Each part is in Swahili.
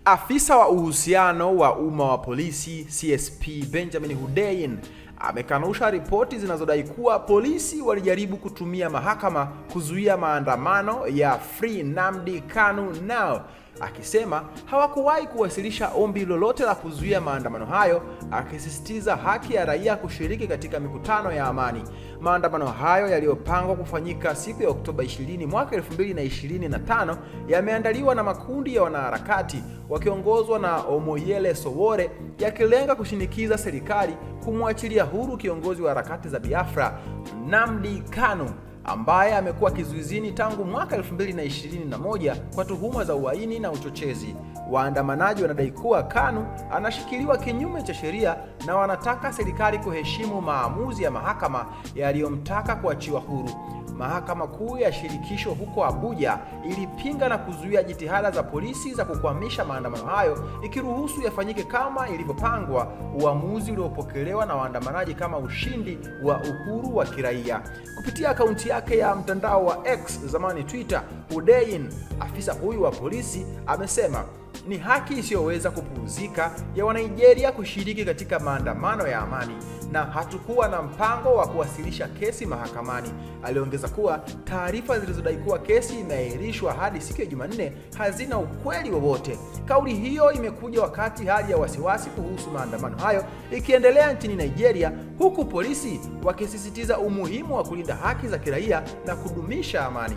Afisa wa uhusiano wa umma wa polisi CSP Benjamin Hundeyin amekanusha ripoti zinazodai kuwa polisi walijaribu kutumia mahakama kuzuia maandamano ya Free Nnamdi Kanu Now, akisema hawakuwahi kuwasilisha ombi lolote la kuzuia maandamano hayo, akisisitiza haki ya raia kushiriki katika mikutano ya amani. Maandamano hayo yaliyopangwa kufanyika siku ya Oktoba 20 mwaka 2025 yameandaliwa na makundi ya wanaharakati wakiongozwa na Omoyele Sowore, yakilenga kushinikiza serikali kumwachilia huru kiongozi wa harakati za Biafra Nnamdi Kanu, ambaye amekuwa kizuizini tangu mwaka 2021 kwa tuhuma za uhaini na uchochezi. Waandamanaji wanadai kuwa Kanu anashikiliwa kinyume cha sheria na wanataka serikali kuheshimu maamuzi ya mahakama yaliyomtaka kuachiwa huru. Mahakama Kuu ya Shirikisho huko Abuja ilipinga na kuzuia jitihada za polisi za kukwamisha maandamano hayo, ikiruhusu yafanyike kama ilivyopangwa, uamuzi uliopokelewa na waandamanaji kama ushindi wa uhuru wa kiraia. Kupitia akaunti yake ya mtandao wa X, zamani Twitter, Hundeyin, afisa huyu wa polisi, amesema ni haki isiyoweza kupuuzika ya Wanigeria kushiriki katika maandamano ya amani na hatukuwa na mpango wa kuwasilisha kesi mahakamani. Aliongeza kuwa taarifa zilizodai kuwa kesi imeahirishwa hadi siku ya Jumanne hazina ukweli wowote. Kauli hiyo imekuja wakati hali ya wasiwasi kuhusu maandamano hayo ikiendelea nchini Nigeria, huku polisi wakisisitiza umuhimu wa kulinda haki za kiraia na kudumisha amani.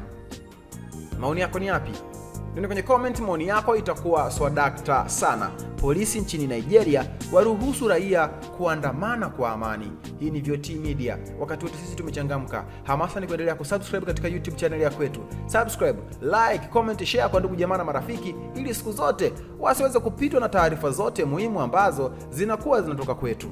Maoni yako ni yapi? Nenda kwenye comment, maoni yako itakuwa swadakta sana. Polisi nchini Nigeria waruhusu raia kuandamana kwa amani. Hii ni VOT Media. Wakati wote sisi tumechangamka. Hamasa ni kuendelea kusubscribe katika YouTube channel ya kwetu. Subscribe, like, comment, share kwa ndugu jamaa na marafiki, ili siku zote wasiweze kupitwa na taarifa zote muhimu ambazo zinakuwa zinatoka kwetu.